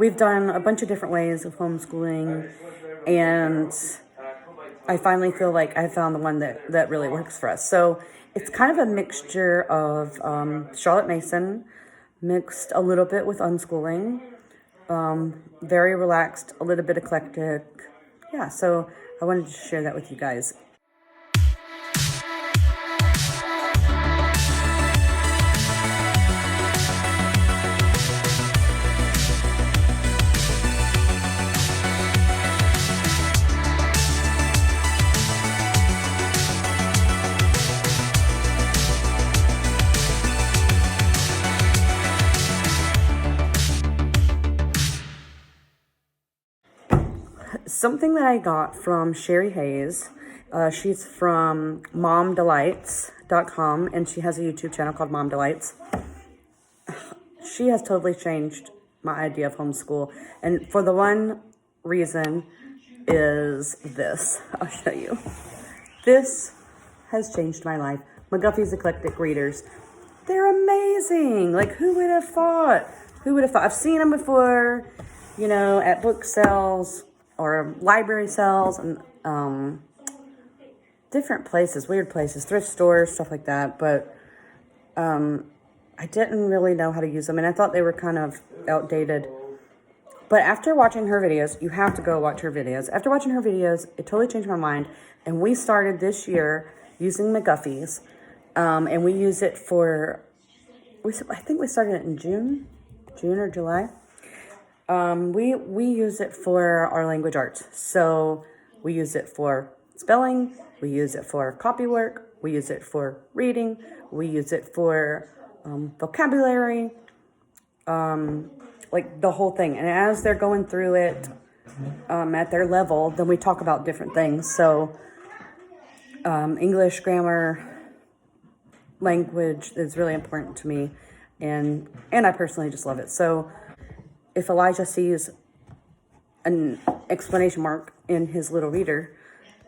We've done a bunch of different ways of homeschooling, and I finally feel like I found the one that really works for us. So it's kind of a mixture of Charlotte Mason mixed a little bit with unschooling, very relaxed, a little bit eclectic. Yeah, so I wanted to share that with you guys. Something that I got from Sherry Hayes, she's from momdelights.com, and she has a YouTube channel called Mom Delights. She has totally changed my idea of homeschool, and for the one reason is this. I'll show you. This has changed my life. McGuffey's Eclectic Readers. They're amazing. Like, who would have thought? Who would have thought? I've seen them before, you know, at book sales or library sales and different places, weird places, thrift stores, stuff like that. But I didn't really know how to use them, and I thought they were kind of outdated. But after watching her videos, you have to go watch her videos. After watching her videos, it totally changed my mind. And we started this year using McGuffey's. And we use it for, I think we started it in June or July. We use it for our language arts. So we use it for spelling, we use it for copy work, we use it for reading, we use it for vocabulary, like the whole thing. And as they're going through it at their level, then we talk about different things. So English, grammar, language is really important to me, and I personally just love it. So if Elijah sees an exclamation mark in his little reader,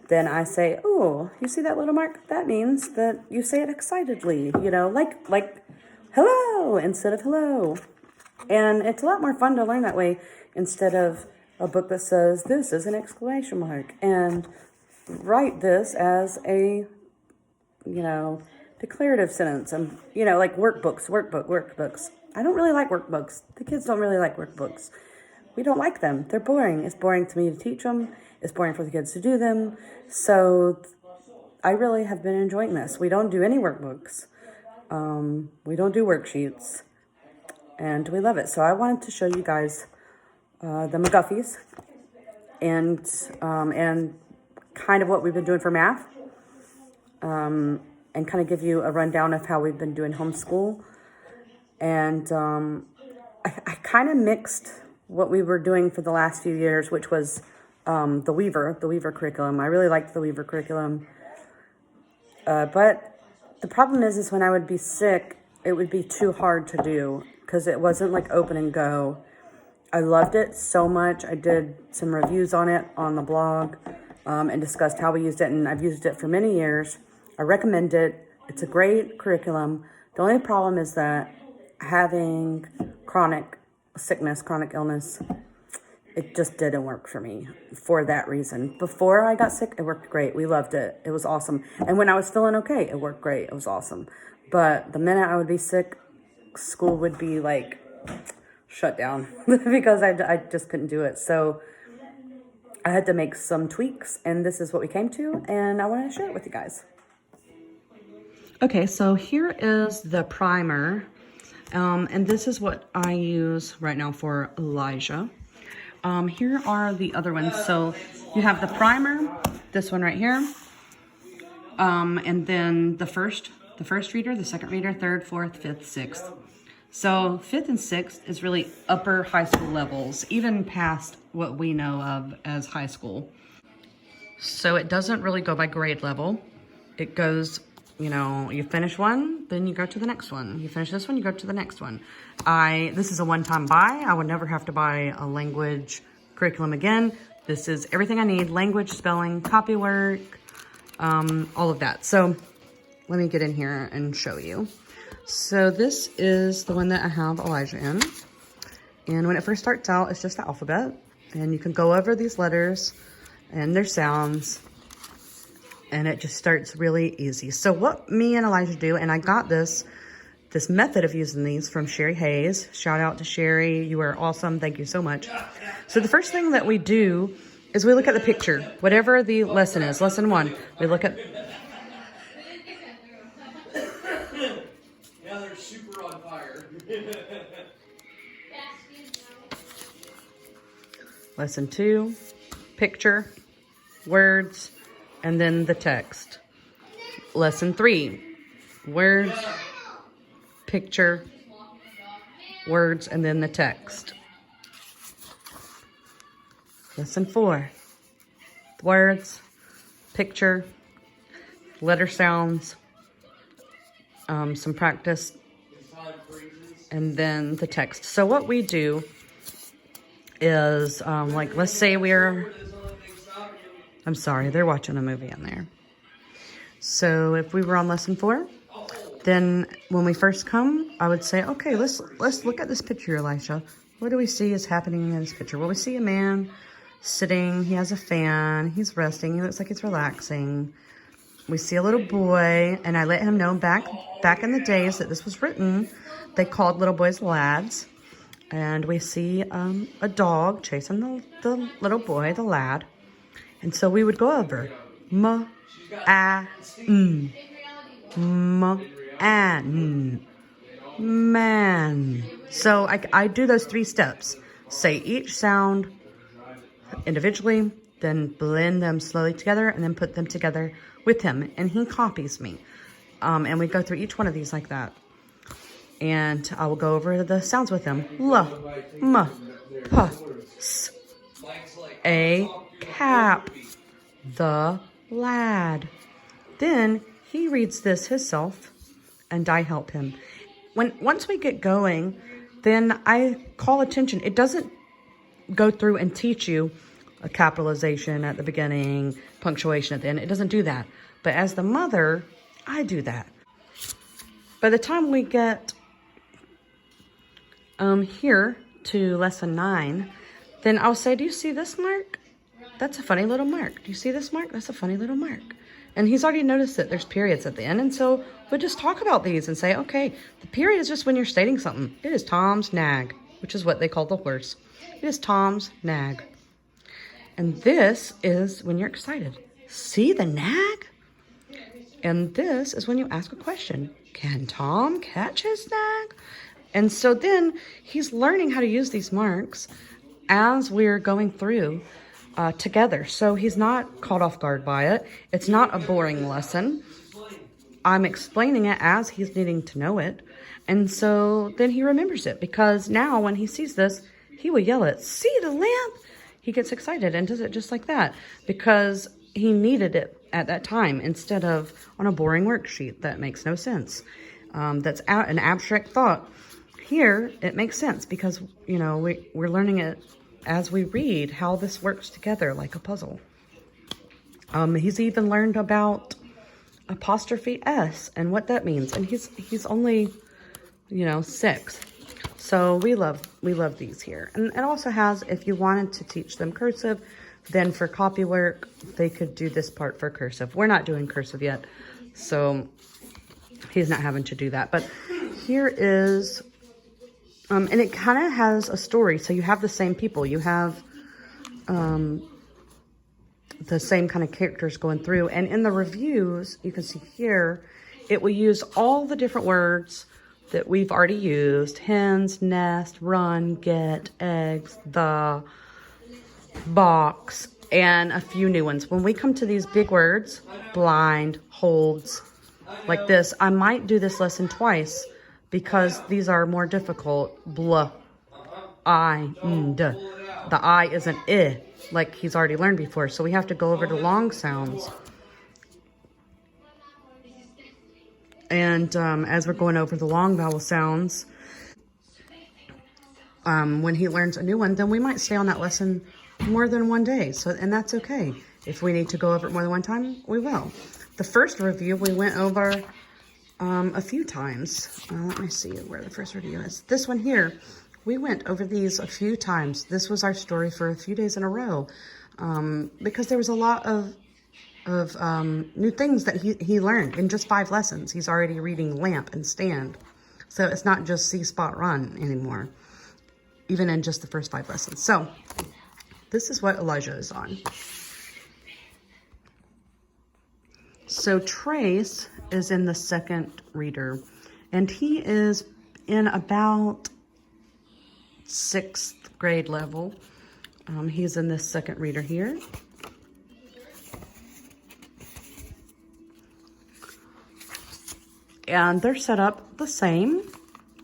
then I say, oh, you see that little mark? That means that you say it excitedly, you know, like hello instead of hello. And it's a lot more fun to learn that way instead of a book that says this is an exclamation mark and write this as a, you know, declarative sentence, and, you know, like workbooks. I don't really like workbooks. The kids don't really like workbooks. We don't like them. They're boring. It's boring to me to teach them. It's boring for the kids to do them. So I really have been enjoying this. We don't do any workbooks. We don't do worksheets. And we love it. So I wanted to show you guys the McGuffeys and kind of what we've been doing for math. And kind of give you a rundown of how we've been doing homeschool. And I kind of mixed what we were doing for the last few years, which was the Weaver curriculum. I really liked the Weaver curriculum. But the problem is when I would be sick, it would be too hard to do because it wasn't like open and go. I loved it so much. I did some reviews on it on the blog and discussed how we used it, and I've used it for many years. I recommend it. It's a great curriculum. The only problem is that having chronic sickness, chronic illness, it just didn't work for me for that reason. Before I got sick, it worked great. We loved it. It was awesome. And when I was feeling okay, it worked great. It was awesome. But the minute I would be sick, school would be like shut down because I just couldn't do it. So I had to make some tweaks, and this is what we came to, and I wanted to share it with you guys. Okay, so here is the primer, and this is what I use right now for Elijah. Here are the other ones. So you have the primer, this one right here, and then the first reader, the second reader, third, fourth, fifth, sixth. So fifth and sixth is really upper high school levels, even past what we know of as high school. So it doesn't really go by grade level. It goes, you know, you finish one, then you go to the next one. You finish this one, you go to the next one. This is a one-time buy. I would never have to buy a language curriculum again. This is everything I need: language, spelling, copy work, all of that. So let me get in here and show you. So this is the one that I have Elijah in. And when it first starts out, it's just the alphabet. And you can go over these letters and their sounds. And it just starts really easy. So what me and Elijah do, and I got this method of using these from Sherry Hayes. Shout out to Sherry. You are awesome. Thank you so much. So the first thing that we do is we look at the picture. Whatever the lesson is. Lesson 1. We look at... Now they're super on fire. Lesson 2. Picture. Words. And then the text. Lesson 3. Words. Picture, words, and then the text. Lesson 4. Words, picture, letter sounds, some practice, and then the text. So what we do is, like, let's say I'm sorry, they're watching a movie in there. So if we were on lesson 4, then when we first come, I would say, okay, let's look at this picture, Elisha. What do we see is happening in this picture? Well, we see a man sitting. He has a fan. He's resting. He looks like he's relaxing. We see a little boy, and I let him know back in the days that this was written, they called little boys lads. And we see a dog chasing the little boy, the lad. And so we would go over m, a, m, and man. So I do those 3 steps. Say each sound individually, then blend them slowly together, and then put them together with him. And he copies me. And we go through each one of these like that. And I will go over the sounds with him. L, m, p, s, a cap, the lad. Then he reads this himself, and I help him. Once we get going, then I call attention. It doesn't go through and teach you a capitalization at the beginning, punctuation at the end. It doesn't do that. But as the mother, I do that. By the time we get here to lesson 9, then I'll say, do you see this mark? That's a funny little mark. Do you see this mark? That's a funny little mark. And he's already noticed that there's periods at the end. And so we just talk about these and say, okay, the period is just when you're stating something. It is Tom's nag, which is what they call the horse. It is Tom's nag. And this is when you're excited. See the nag? And this is when you ask a question. Can Tom catch his nag? And so then he's learning how to use these marks as we're going through together. So he's not caught off guard by it. It's not a boring lesson. I'm explaining it as he's needing to know it. And so then he remembers it, because now when he sees this, he will yell it, see the lamp? He gets excited and does it just like that, because he needed it at that time instead of on a boring worksheet that makes no sense. That's an abstract thought. Here, it makes sense because, you know, we're learning it as we read how this works together like a puzzle. He's even learned about apostrophe S and what that means. And he's only, 6. So we love these here. And it also has, if you wanted to teach them cursive, then for copy work, they could do this part for cursive. We're not doing cursive yet, so he's not having to do that. But here is, and it kind of has a story. So you have the same people. You have the same kind of characters going through. And in the reviews, you can see here, it will use all the different words that we've already used. Hens, nest, run, get, eggs, the, box, and a few new ones. When we come to these big words, blind, holds, like this, I might do this lesson twice because these are more difficult. Blah, I, d. The I isn't I, like he's already learned before. So we have to go over to long sounds. And as we're going over the long vowel sounds, when he learns a new one, then we might stay on that lesson more than one day. So, and that's okay. If we need to go over it more than one time, we will. The first review we went over a few times. Let me see where the first review is. This one here, We went over these a few times. This was our story for a few days in a row because there was a lot of new things that he learned in just 5 lessons. He's already reading Lamp and Stand. So it's not just See, Spot, Run anymore, even in just the first 5 lessons. So this is what Elijah is on. So Trace is in the 2nd reader, and he is in about 6th grade level. He's in this 2nd reader here. And they're set up the same.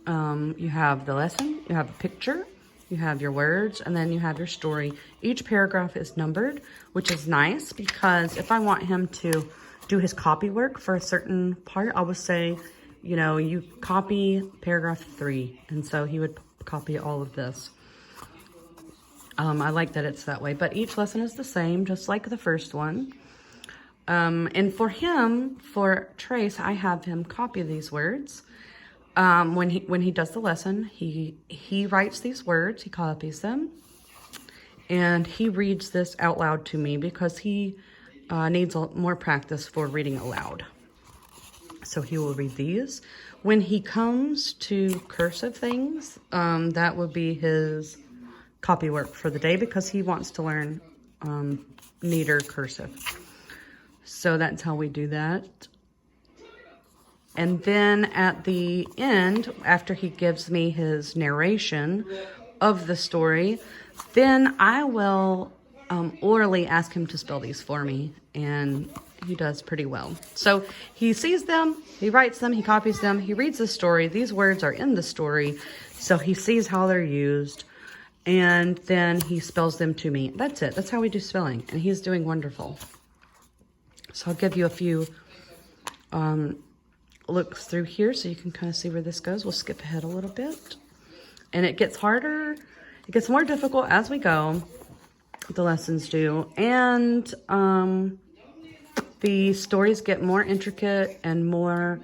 You have the lesson, you have a picture, you have your words, and then you have your story. Each paragraph is numbered, which is nice because if I want him to do his copy work for a certain part, I would say, you know, you copy paragraph 3. And so he would copy all of this. I like that it's that way, but each lesson is the same, just like the first one. And for him, for Trace, I have him copy these words. When he does the lesson, he writes these words, he copies them, and he reads this out loud to me because he needs more practice for reading aloud. So he will read these. When he comes to cursive things, that would be his copy work for the day because he wants to learn neater cursive. So that's how we do that. And then at the end, after he gives me his narration of the story, then I will orally ask him to spell these for me. And he does pretty well. So he sees them, he writes them, he copies them, he reads the story. These words are in the story. So he sees how they're used. And then he spells them to me. That's it. That's how we do spelling. And he's doing wonderful. So I'll give you a few looks through here so you can kind of see where this goes. We'll skip ahead a little bit. And it gets harder. It gets more difficult as we go. The lessons do. And the stories get more intricate and more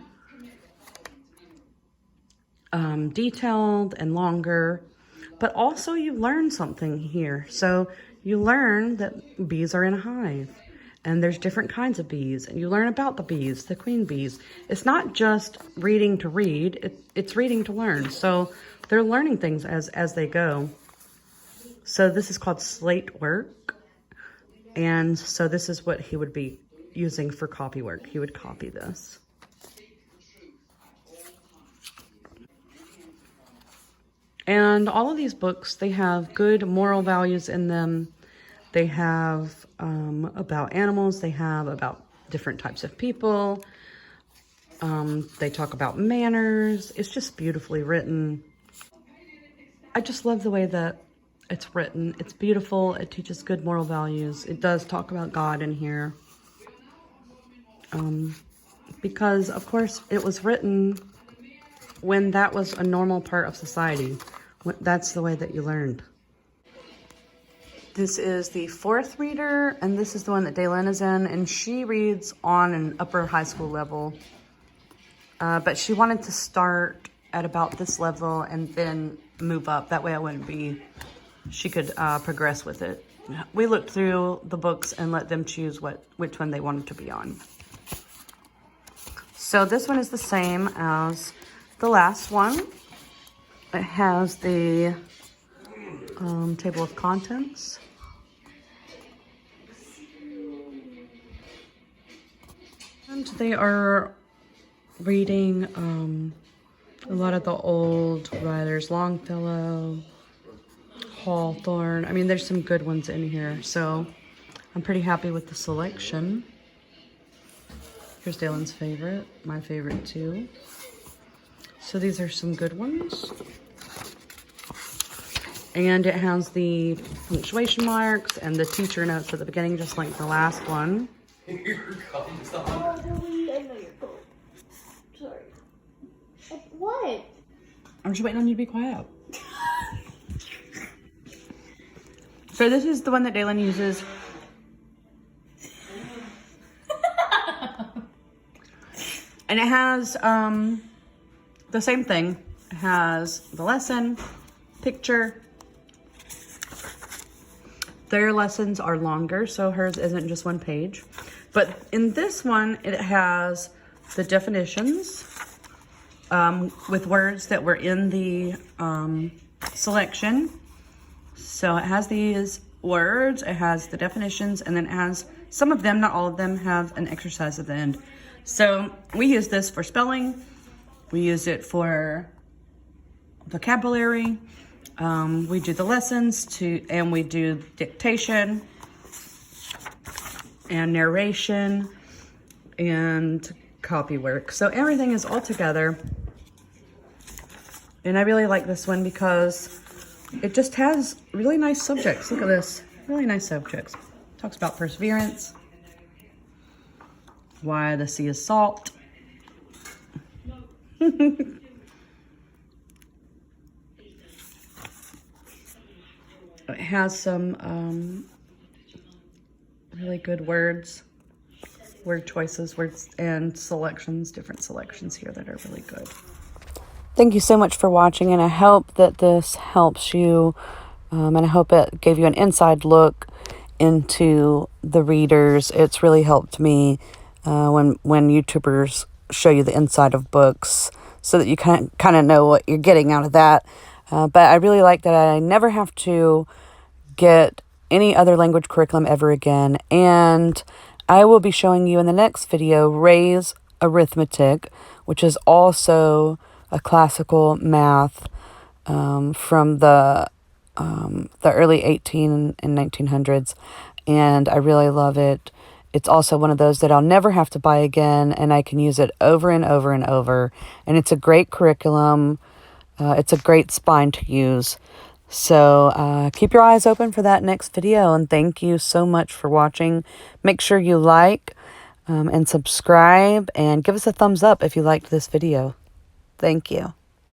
detailed and longer. But also you learn something here. So you learn that bees are in a hive. And there's different kinds of bees. And you learn about the bees, the queen bees. It's not just reading to read. It's reading to learn. So they're learning things as they go. So this is called slate work. And so this is what he would be using for copy work. He would copy this. And all of these books, they have good moral values in them. They have about animals. They have about different types of people. They talk about manners. It's just beautifully written. I just love the way that it's written. It's beautiful. It teaches good moral values. It does talk about God in here. Because, of course, it was written when that was a normal part of society. That's the way that you learned. This is the 4th reader, and this is the one that Daylin is in, and she reads on an upper high school level. But she wanted to start at about this level and then move up. That way she could progress with it. We looked through the books and let them choose which one they wanted to be on. So this one is the same as the last one. It has the table of contents. And they are reading a lot of the old writers, Longfellow, Hawthorne. I mean, there's some good ones in here, so I'm pretty happy with the selection. Here's Dylan's favorite, my favorite too. So these are some good ones. And it has the punctuation marks and the teacher notes at the beginning, just like the last one. Here comes on. Oh, Louie, I know you're cold. Sorry. What? I'm just waiting on you to be quiet. So this is the one that Daylin uses. And it has the same thing. It has the lesson, picture. Their lessons are longer, so hers isn't just one page. But in this one, it has the definitions with words that were in the selection. So it has these words, it has the definitions, and then it has some of them, not all of them, have an exercise at the end. So we use this for spelling. We use it for vocabulary. We do the lessons and we do dictation and narration and copy work. So everything is all together. And I really like this one because it just has really nice subjects. Look at this, really nice subjects. Talks about perseverance, why the sea is salt. It has some really good words, word choices, words and selections, different selections here that are really good. Thank you so much for watching, and I hope that this helps you, and I hope it gave you an inside look into the readers. It's really helped me when YouTubers show you the inside of books so that you kind of know what you're getting out of that. But I really like that I never have to get any other language curriculum ever again. And I will be showing you in the next video Ray's Arithmetic, which is also a classical math from the early 18 and 1900s. And I really love it. It's also one of those that I'll never have to buy again, and I can use it over and over and over. And it's a great curriculum. It's a great spine to use. So keep your eyes open for that next video, and thank you so much for watching. Make sure you like and subscribe, and give us a thumbs up if you liked this video. Thank you.